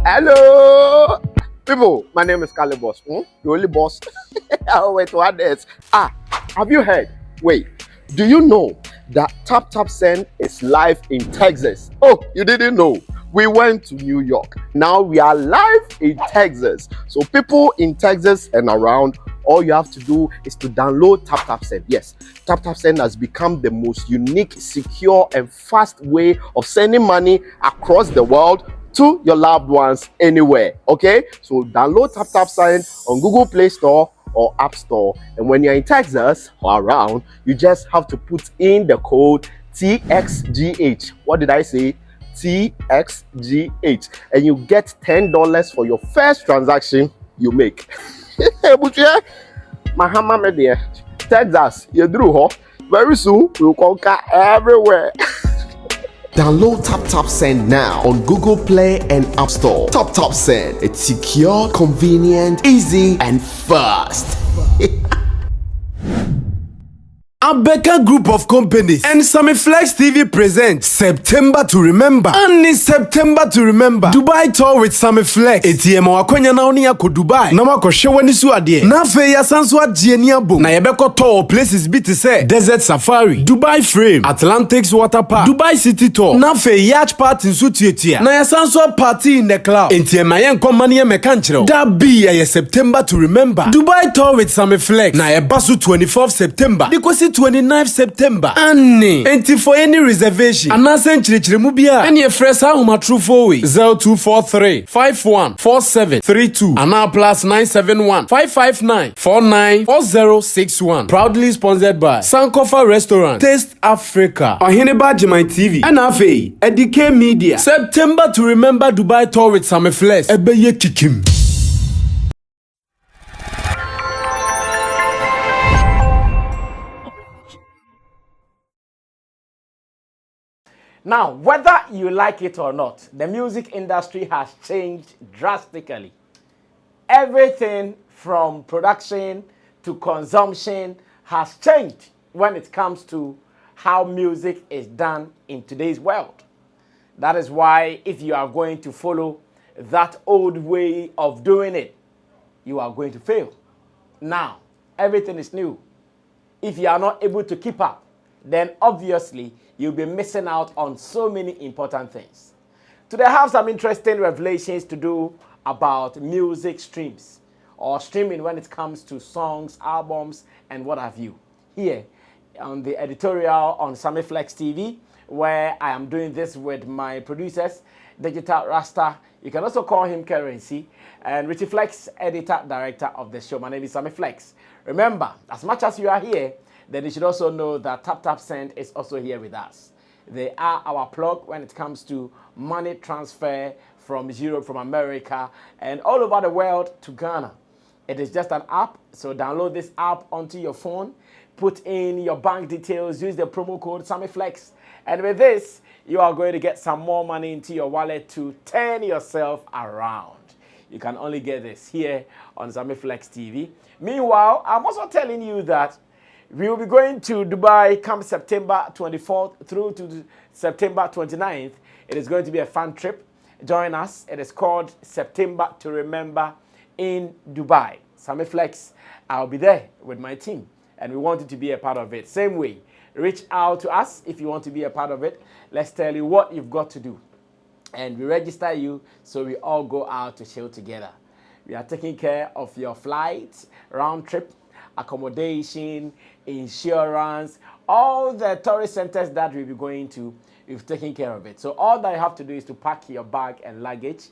Hello, people. My name is Kali Boss. The only boss. Oh, wait, what else? Have you heard? Wait, do you know that Tap Tap Send is live in Texas? Oh, you didn't know? We went to New York. Now we are live in Texas. So people in Texas and around, all you have to do is to download Tap Tap Send. Yes, Tap Tap Send has become the most unique, secure, and fast way of sending money across the world to your loved ones anywhere. Okay, so download Tap Tap Send on Google Play Store or App Store, and when you're in Texas or around, you just have to put in the code TXGH. What did I say? TXGH, and you get $10 for your first transaction you make. Mahama media, Texas, you drew ho. Very soon we'll conquer everywhere. Download Tap Tap Send now on Google Play and App Store. Tap Tap Send. It's secure, convenient, easy, and fast. Abeka Group of Companies and Sammy Flex TV presents September to Remember. And in September to Remember, Dubai tour with Sammy Flex. ATM wakwenya na oni yako Dubai. Na wako shewani su adie. Na fe ya sansu adie ni abo. Na yebeko tour places biti se Desert Safari, Dubai Frame, Atlantics Water Park, Dubai City Tour. Na fe yacht party nsu tietia. Na ya sansu party in the cloud. ATM ayen komani ye mekanchiro. Da be ya September to Remember. Dubai tour with Sammy Flex. Na yebasu 24th September. Dikosi 29th September. Annie. Enti for any reservation. Anasen chirichirimu bia. Any fresa huma true for we. 0243 514732. Ana plus 971 559 494061. Proudly sponsored by Sankofa Restaurant, Taste Africa, Ohineba Jimai TV, NFA, Edike Media. September to Remember Dubai tour with Sammy Flex. Ebeye kikim. Now, whether you like it or not, the music industry has changed drastically. Everything from production to consumption has changed when it comes to how music is done in today's world. That is why if you are going to follow that old way of doing it, you are going to fail. Now, everything is new. If you are not able to keep up, then obviously you'll be missing out on so many important things. Today I have some interesting revelations to do about music streams or streaming when it comes to songs, albums, and what have you. Here on the editorial on Sammy Flex TV, where I am doing this with my producers, Digital Rasta. You can also call him Currency, and Richie Flex, editor, director of the show. My name is Sammy Flex. Remember, as much as you are here, then you should also know that Tap Tap Send is also here with us. They are our plug when it comes to money transfer from Europe, from America, and all over the world to Ghana. It is just an app, so download this app onto your phone, put in your bank details, use the promo code SammyFlex, and with this, you are going to get some more money into your wallet to turn yourself around. You can only get this here on Sammy Flex TV. Meanwhile, I'm also telling you that we will be going to Dubai come September 24th through to September 29th. It is going to be a fun trip. Join us. It is called September to Remember in Dubai. Sammy Flex, I'll be there with my team, and we want you to be a part of it. Same way, reach out to us if you want to be a part of it. Let's tell you what you've got to do, and we register you so we all go out to chill together. We are taking care of your flights, round trip, accommodation, insurance, all the tourist centers that we'll be going to, we've taken care of it. So all that you have to do is to pack your bag and luggage,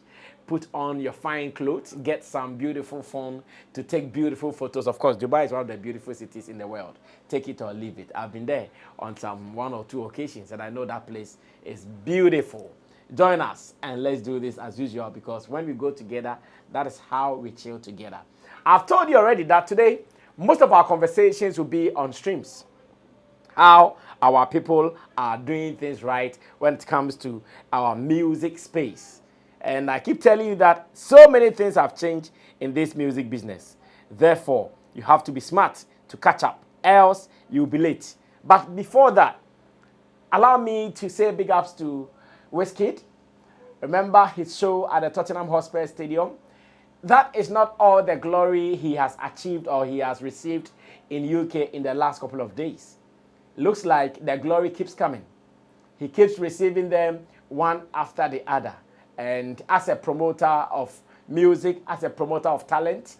put on your fine clothes, get some beautiful phone to take beautiful photos. Of course, Dubai is one of the beautiful cities in the world. Take it or leave it. I've been there on some 1 or 2 occasions, and I know that place is beautiful. Join us, and let's do this as usual, because when we go together, that is how we chill together. I've told you already that today, most of our conversations will be on streams. How our people are doing things right when it comes to our music space. And I keep telling you that so many things have changed in this music business. Therefore, you have to be smart to catch up, else you'll be late. But before that, allow me to say big ups to Wizkid, Remember his show at the Tottenham Hotspur Stadium? That is not all the glory he has achieved or he has received in UK in the last couple of days. Looks like the glory keeps coming. He keeps receiving them one after the other. And as a promoter of music, as a promoter of talent,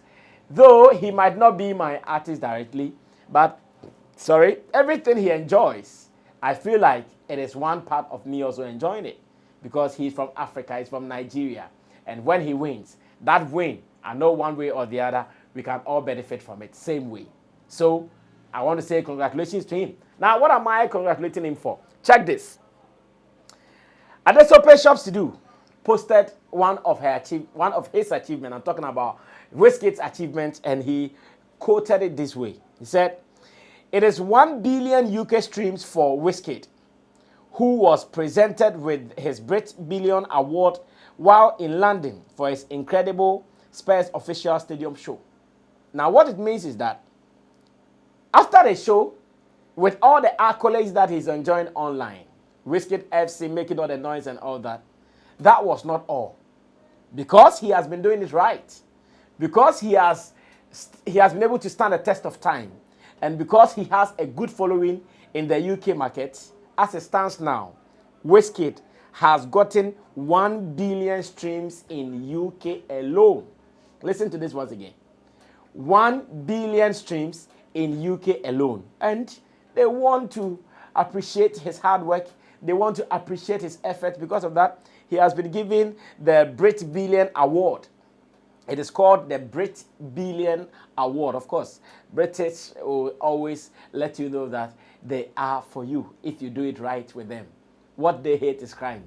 though he might not be my artist directly, but everything he enjoys, I feel like it is one part of me also enjoying it because he's from Africa, he's from Nigeria. And when he wins, that win, I know one way or the other, we can all benefit from it, same way. So I want to say congratulations to him. Now, what am I congratulating him for? Check this. Adesope Shops to Do posted one of his achievements. I'm talking about Wizkid's achievement, and he quoted it this way. He said, "It is 1 billion UK streams for Wizkid, who was presented with his Brit Billion Award while in London for his incredible Spurs official stadium show." Now, what it means is that after the show, with all the accolades that he's enjoying online, Wizkid FC making all the noise and all that, that was not all. Because he has been doing it right, because he has been able to stand the test of time, and because he has a good following in the UK market, as it stands now, Wizkid has gotten 1 billion streams in UK alone. Listen to this once again. 1 billion streams in UK alone. And they want to appreciate his hard work. They want to appreciate his effort. Because of that, he has been given the Brit Billion Award. It is called the Brit Billion Award. Of course, British will always let you know that they are for you if you do it right with them. What they hate is crime.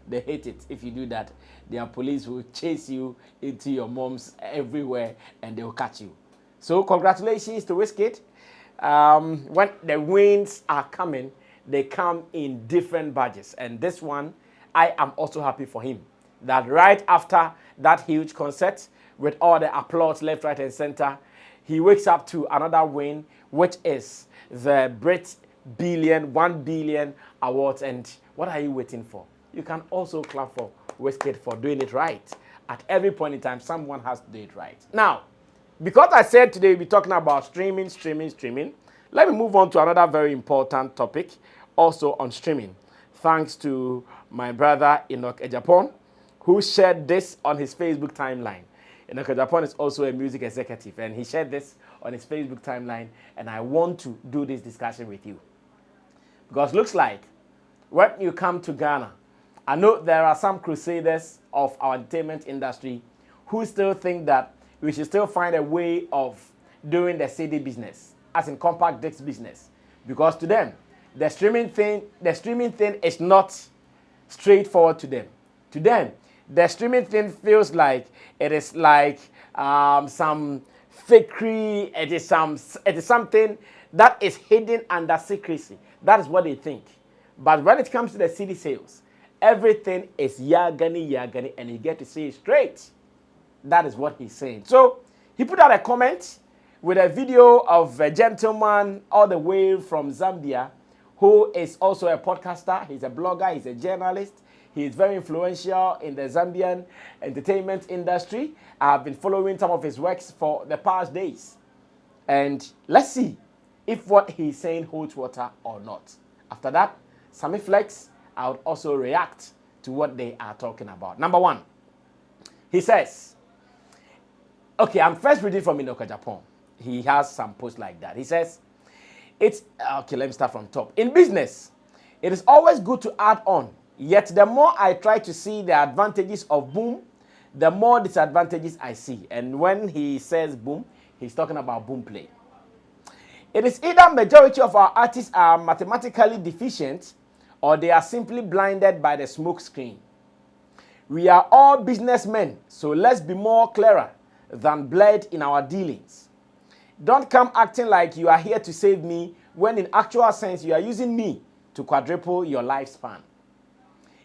They hate it. If you do that, their police will chase you into your moms everywhere and they will catch you. So congratulations to Wizkid. When the wins are coming, they come in different badges. And this one, I am also happy for him. That right after that huge concert, with all the applause left, right, and center, he wakes up to another win, which is the Brit Billion, 1 billion awards. And what are you waiting for? You can also clap for Wizkid for doing it right. At every point in time, someone has to do it right. Now, because I said today we'll be talking about streaming, let me move on to another very important topic, also on streaming. Thanks to my brother Enoch Ejapon, who shared this on his Facebook timeline. Enoch Ejapon is also a music executive, and he shared this on his Facebook timeline, and I want to do this discussion with you. Because it looks like when you come to Ghana, I know there are some crusaders of our entertainment industry who still think that we should still find a way of doing the CD business, as in compact disc business. Because to them, the streaming thing is not straightforward to them. To them, the streaming thing feels like it is like some fakery. It is something that is hidden under secrecy. That is what they think. But when it comes to the CD sales, everything is yagani, and you get to see it straight. That is what he's saying. So he put out a comment with a video of a gentleman all the way from Zambia who is also a podcaster. He's a blogger. He's a journalist. He is very influential in the Zambian entertainment industry. I've been following some of his works for the past days. And let's see if what he's saying holds water or not. After that, Sammy Flex, I would also react to what they are talking about. Number one, he says, okay, I'm first reading from Enoch Ejapon. He has some posts like that. He says, okay, let me start from top. In business, it is always good to add on. Yet the more I try to see the advantages of boom, the more disadvantages I see. And when he says boom, he's talking about boom play. It is either majority of our artists are mathematically deficient or they are simply blinded by the smoke screen. We are all businessmen, so let's be more clearer than blurred in our dealings. Don't come acting like you are here to save me when in actual sense you are using me to quadruple your lifespan.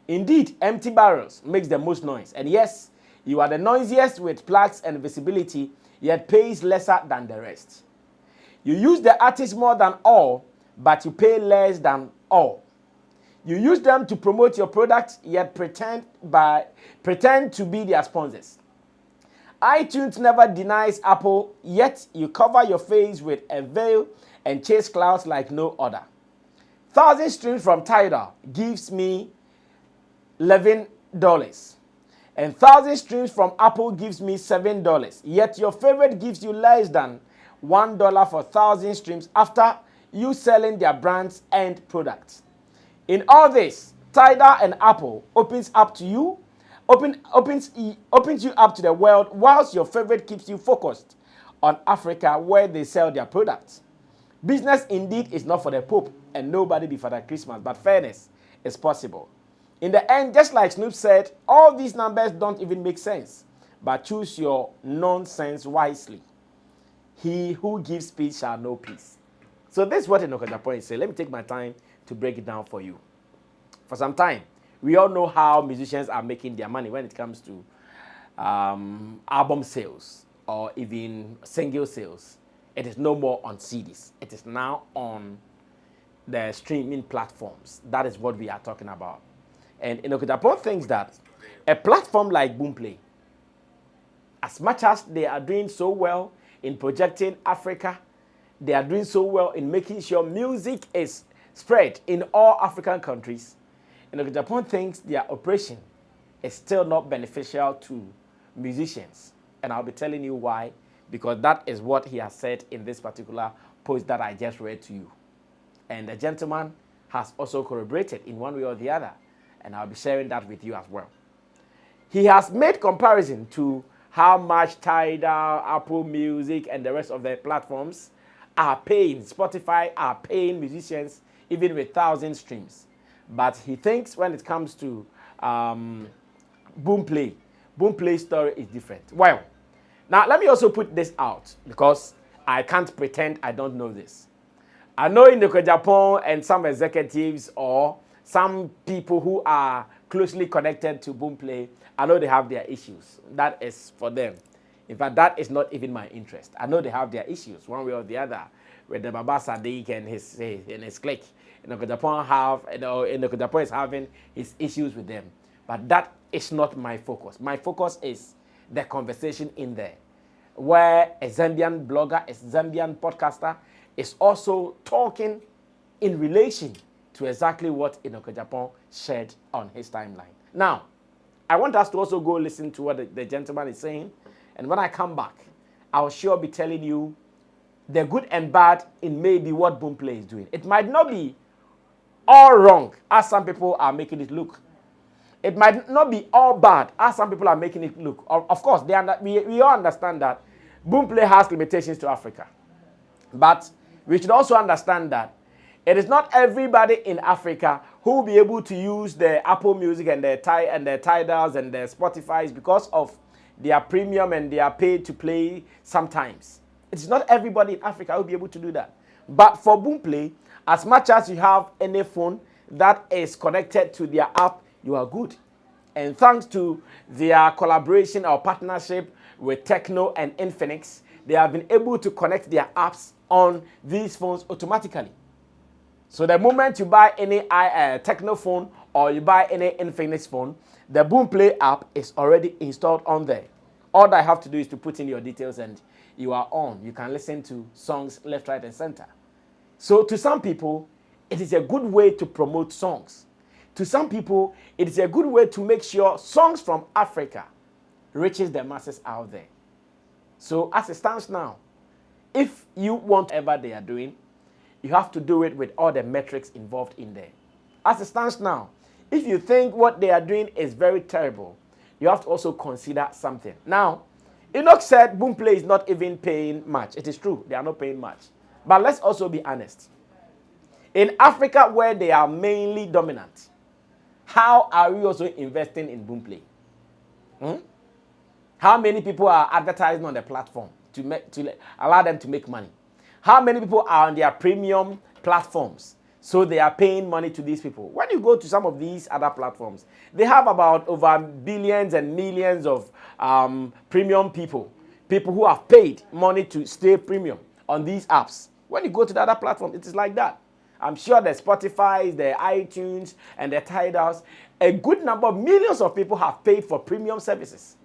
Indeed, empty barrels makes the most noise. And yes, you are the noisiest with plaques and visibility, yet pays lesser than the rest. You use the artist more than all, but you pay less than all. You use them to promote your products, yet pretend to be their sponsors. iTunes never denies Apple, yet you cover your face with a veil and chase clouds like no other. 1,000 streams from Tidal gives me $11, and 1,000 streams from Apple gives me $7. Yet your favorite gives you less than $1 for 1,000 streams after you selling their brands and products. In all this, Tidal and Apple opens you up to the world, whilst your favorite keeps you focused on Africa, where they sell their products. Business indeed is not for the Pope, and nobody be Father Christmas, but fairness is possible. In the end, just like Snoop said, all these numbers don't even make sense, but choose your nonsense wisely. He who gives peace shall know peace. So this is what Enoch Ejapon is saying. Let me take my time to break it down for you. For some time, we all know how musicians are making their money when it comes to album sales or even single sales. It is no more on CDs. It is now on the streaming platforms. That is what we are talking about. And Enoch Ejapon thinks that a platform like Boomplay, as much as they are doing so well in projecting Africa, they are doing so well in making sure music is spread in all African countries, Enoch Ejapon thinks their operation is still not beneficial to musicians. And I'll be telling you why, because that is what he has said in this particular post that I just read to you. And the gentleman has also corroborated in one way or the other, and I'll be sharing that with you as well. He has made comparison to how much Tidal, Apple Music, and the rest of the platforms are paying. Spotify are paying musicians even with 1,000 streams. But he thinks when it comes to Boomplay, Boomplay's story is different. Well, now let me also put this out because I can't pretend I don't know this. I know in Ejapon and some executives or some people who are closely connected to Boomplay, I know they have their issues. That is for them. In fact, that is not even my interest. I know they have their issues one way or the other with the Baba Sadiq and his clique. Ejapon is having his issues with them. But that is not my focus. My focus is the conversation in there, where a Zambian blogger, a Zambian podcaster is also talking in relation to exactly what Enoch Ejapon shared on his timeline. Now, I want us to also go listen to what the gentleman is saying, and when I come back, I'll sure be telling you the good and bad in maybe what Boomplay is doing. It might not be all wrong, as some people are making it look. It might not be all bad, as some people are making it look. Of course, we all understand that Boomplay has limitations to Africa. But we should also understand that it is not everybody in Africa who will be able to use the Apple Music and the Tidals and the Spotifys because of their premium and their pay to play sometimes. It is not everybody in Africa who will be able to do that. But for Boomplay, as much as you have any phone that is connected to their app, you are good. And thanks to their collaboration or partnership with Techno and Infinix, they have been able to connect their apps on these phones automatically. So the moment you buy any Techno phone or you buy any Infinix phone, the Boomplay app is already installed on there. All that I have to do is to put in your details and you are on. You can listen to songs left, right, and center. So to some people, it is a good way to promote songs. To some people, it is a good way to make sure songs from Africa reaches the masses out there. So as it stands now, if you want whatever they are doing, you have to do it with all the metrics involved in there. As it stands now, if you think what they are doing is very terrible, you have to also consider something. Now, Enoch said Boomplay is not even paying much. It is true, they are not paying much. But let's also be honest. In Africa, where they are mainly dominant, how are we also investing in Boomplay? How many people are advertising on the platform to allow them to make money? How many people are on their premium platforms? So they are paying money to these people. When you go to some of these other platforms, they have about over billions and millions of premium people who have paid money to stay premium on these apps. When you go to the other platform, it is like that. I'm sure the Spotify, the iTunes, and the Tidals, a good number of millions of people have paid for premium services.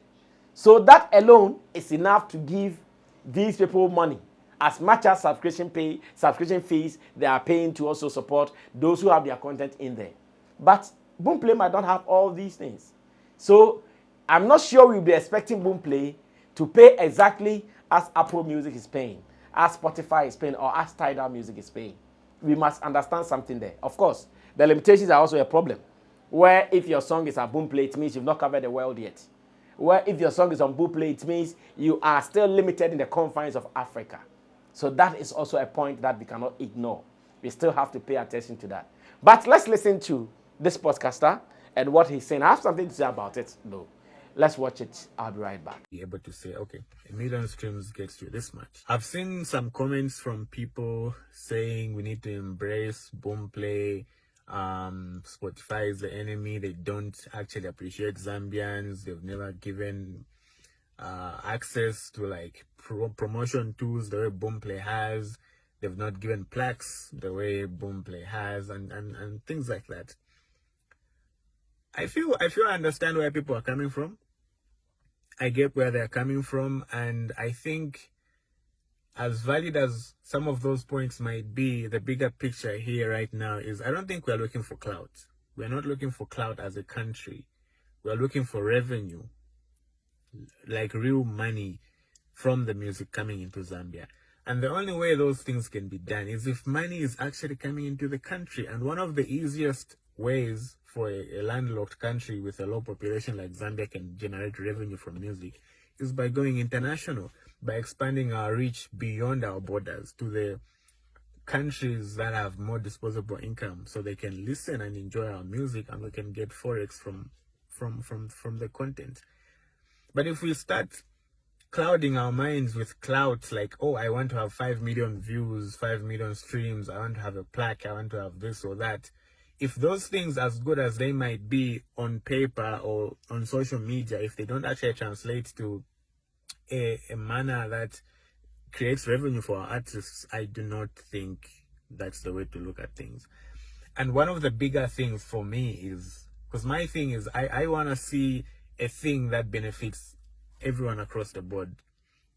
So that alone is enough to give these people money, as much as subscription fees they are paying to also support those who have their content in there. But Boomplay might not have all these things. So I'm not sure we'll be expecting Boomplay to pay exactly as Apple Music is paying, as Spotify is paying, or as Tidal Music is paying. We must understand something there. Of course, the limitations are also a problem. Where if your song is on Boomplay, it means you've not covered the world yet. Where if your song is on Boomplay, it means you are still limited in the confines of Africa. So that is also a point that we cannot ignore. We still have to pay attention to that. But let's listen to this podcaster and what he's saying. I have something to say about it, though. Let's watch it. I'll be right back. Be able to say, okay, 1 million streams gets you this much. I've seen some comments from people saying we need to embrace Boomplay. Spotify is the enemy. They don't actually appreciate Zambians. They've never given access to like promotion tools the way Boomplay has. They've not given plaques the way Boomplay has, and things like that. I feel I understand where people are coming from. I get where they're coming from, and I think as valid as some of those points might be, the bigger picture here right now is I don't think we're looking for clout. We're not looking for clout as a country. We're looking for revenue, like real money from the music coming into Zambia. And the only way those things can be done is if money is actually coming into the country. And one of the easiest ways for a landlocked country with a low population like Zambia can generate revenue from music is by going international, by expanding our reach beyond our borders to the countries that have more disposable income, so they can listen and enjoy our music, and we can get forex from the content. But if we start clouding our minds with clout, like, oh, I want to have 5 million views, 5 million streams, I want to have a plaque, I want to have this or that. If those things, as good as they might be on paper or on social media, if they don't actually translate to a manner that creates revenue for our artists, I do not think that's the way to look at things. And one of the bigger things for me is, because my thing is, I want to see a thing that benefits everyone across the board.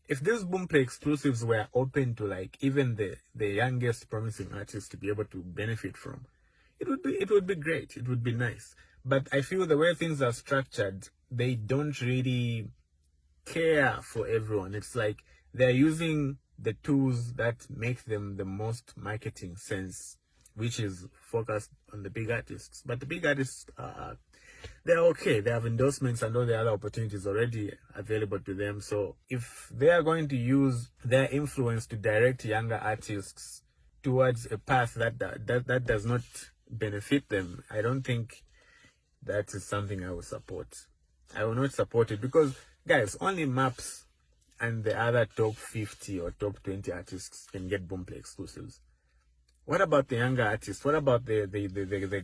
If these Boomplay exclusives were open to like even the youngest promising artists to be able to benefit from, it would be great. It would be nice. But I feel the way things are structured, they don't really care for everyone. It's like they're using the tools that make them the most marketing sense, which is focused on the big artists. But the big artists, they're okay. They have endorsements and all the other opportunities already available to them. So if they are going to use their influence to direct younger artists towards a path that does not benefit them, I don't think that is something I will support. I will not support it because, guys, only Maps and the other top 50 or top 20 artists can get Boomplay exclusives. What about the younger artists? What about the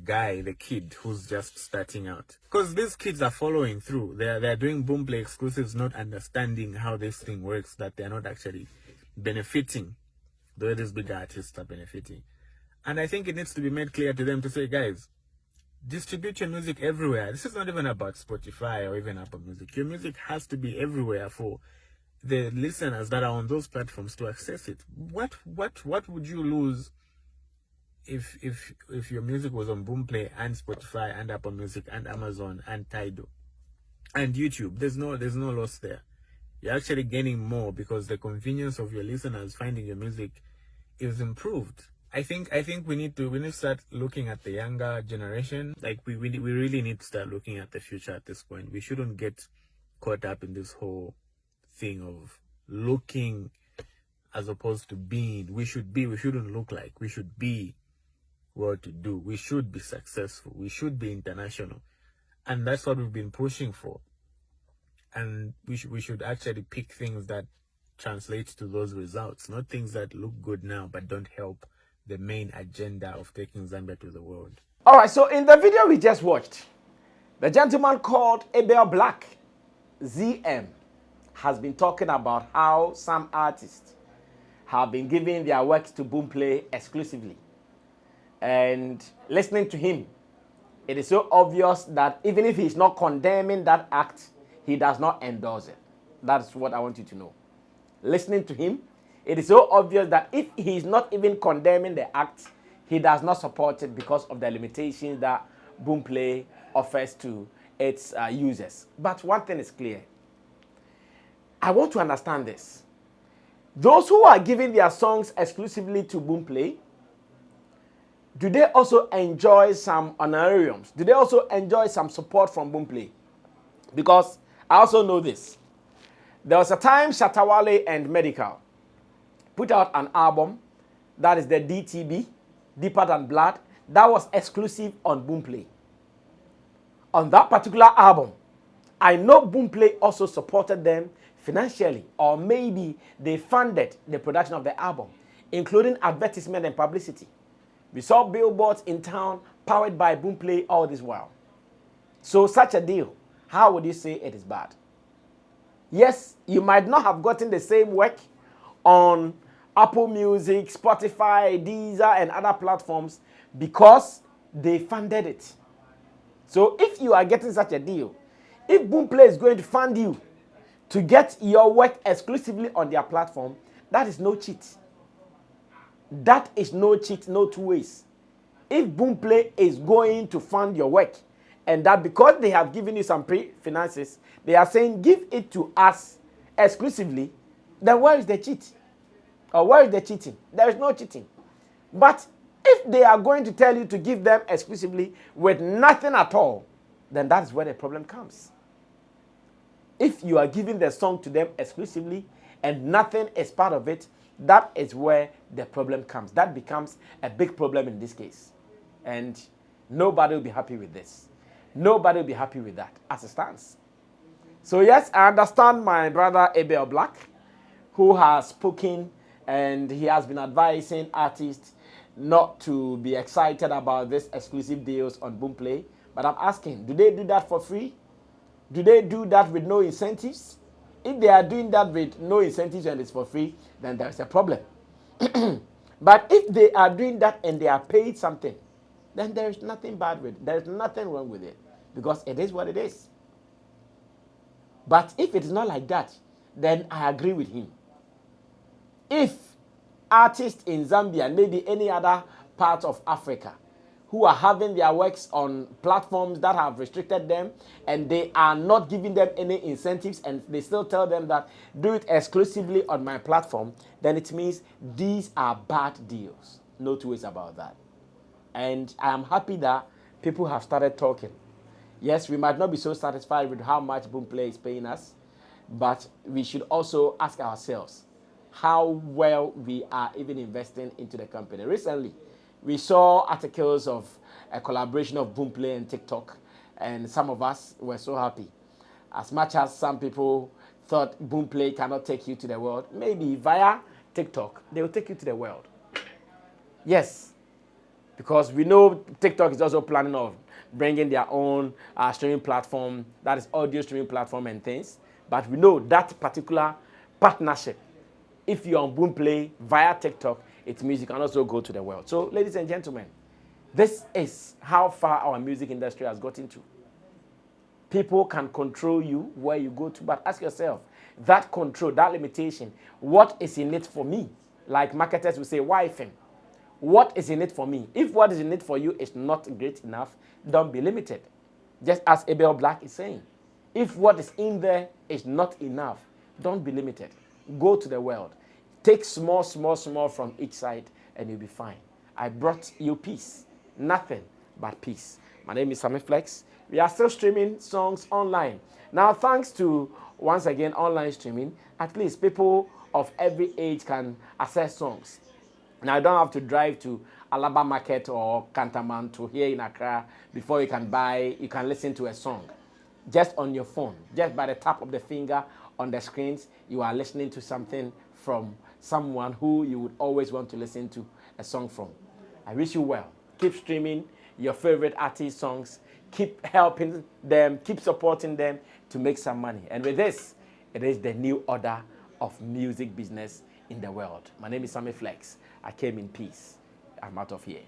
guy, the kid who's just starting out? Because these kids are following through. They're doing Boomplay exclusives, not understanding how this thing works, that they're not actually benefiting the way these big artists are benefiting. And I think it needs to be made clear to them to say, guys, distribute your music everywhere. This is not even about Spotify or even Apple Music. Your music has to be everywhere for the listeners that are on those platforms to access it. What would you lose if your music was on Boomplay and Spotify and Apple Music and Amazon and Tidal and YouTube? There's no loss there. You're actually gaining more because the convenience of your listeners finding your music is improved. I think we need to start looking at the younger generation. Like we really need to start looking at the future at this point. We shouldn't get caught up in this whole thing of looking as opposed to being. We shouldn't look like. We should be well to do. We should be successful. We should be international. And that's what we've been pushing for. And we should actually pick things that translate to those results, not things that look good now but don't help the main agenda of taking Zambia to the world. All right, so in the video we just watched, the gentleman called Abel Black, ZM, has been talking about how some artists have been giving their works to Boomplay exclusively. And listening to him, it is so obvious that even if he's not condemning that act, he does not endorse it. That's what I want you to know. Listening to him, it is so obvious that if he's not even condemning the act, he does not support it because of the limitations that Boomplay offers to its users. But one thing is clear. I want to understand this. Those who are giving their songs exclusively to Boomplay, do they also enjoy some honorariums? Do they also enjoy some support from Boomplay? Because I also know this. There was a time Shatawale and Medical put out an album, that is the DTB, Deeper Than Blood, that was exclusive on Boomplay. On that particular album, I know Boomplay also supported them financially, or maybe they funded the production of the album, including advertisement and publicity. We saw billboards in town powered by Boomplay all this while. So such a deal, how would you say it is bad? Yes, you might not have gotten the same work on Apple Music, Spotify, Deezer, and other platforms because they funded it. So if you are getting such a deal, if Boomplay is going to fund you to get your work exclusively on their platform, that is no cheat. That is no cheat, no two ways. If Boomplay is going to fund your work, and that because they have given you some pre-finances, they are saying give it to us exclusively, then where is the cheat? Or where is the cheating? There is no cheating. But if they are going to tell you to give them exclusively with nothing at all, then that is where the problem comes. If you are giving the song to them exclusively and nothing is part of it, that is where the problem comes. That becomes a big problem in this case. And nobody will be happy with this. Nobody will be happy with that as it stands. So yes, I understand my brother Abel Black, who has spoken and he has been advising artists not to be excited about this exclusive deals on Boomplay. But I'm asking, do they do that for free? Do they do that with no incentives? If they are doing that with no incentives and it's for free, then there's a problem. But if they are doing that and they are paid something, then there is nothing bad with it. There is nothing wrong with it because it is what it is. But if it is not like that, then I agree with him. If artists in Zambia and maybe any other part of Africa who are having their works on platforms that have restricted them and they are not giving them any incentives and they still tell them that do it exclusively on my platform, then it means these are bad deals. No two ways about that. And I am happy that people have started talking. Yes, we might not be so satisfied with how much Boomplay is paying us, but we should also ask ourselves how well we are even investing into the company. Recently, we saw articles of a collaboration of Boomplay and TikTok, and some of us were so happy. As much as some people thought Boomplay cannot take you to the world, maybe via TikTok, they will take you to the world. Yes, because we know TikTok is also planning of bringing their own streaming platform, that is audio streaming platform and things. But we know that particular partnership, if you're on Boomplay via TikTok, it means you can also go to the world. So, ladies and gentlemen, this is how far our music industry has gotten to. People can control you where you go to, but ask yourself, that control, that limitation, what is in it for me? Like marketers will say, why FM? What is in it for me? If what is in it for you is not great enough, don't be limited. Just as Abel Black is saying, if what is in there is not enough, don't be limited. Go to the world. Take small from each side and you'll be fine. I brought you peace. Nothing but peace. My name is Sammy Flex. We are still streaming songs online. Now, thanks to, once again, online streaming, at least people of every age can access songs. Now, you don't have to drive to Alaba Market or Cantonment to here in Accra before you can listen to a song. Just on your phone, just by the tap of the finger on the screens, you are listening to something from someone who you would always want to listen to a song from. I wish you well. Keep streaming your favorite artist songs. Keep helping them, keep supporting them to make some money. And with this, it is the new order of music business in the world. My name is Sammy Flex. I came in peace. I'm out of here.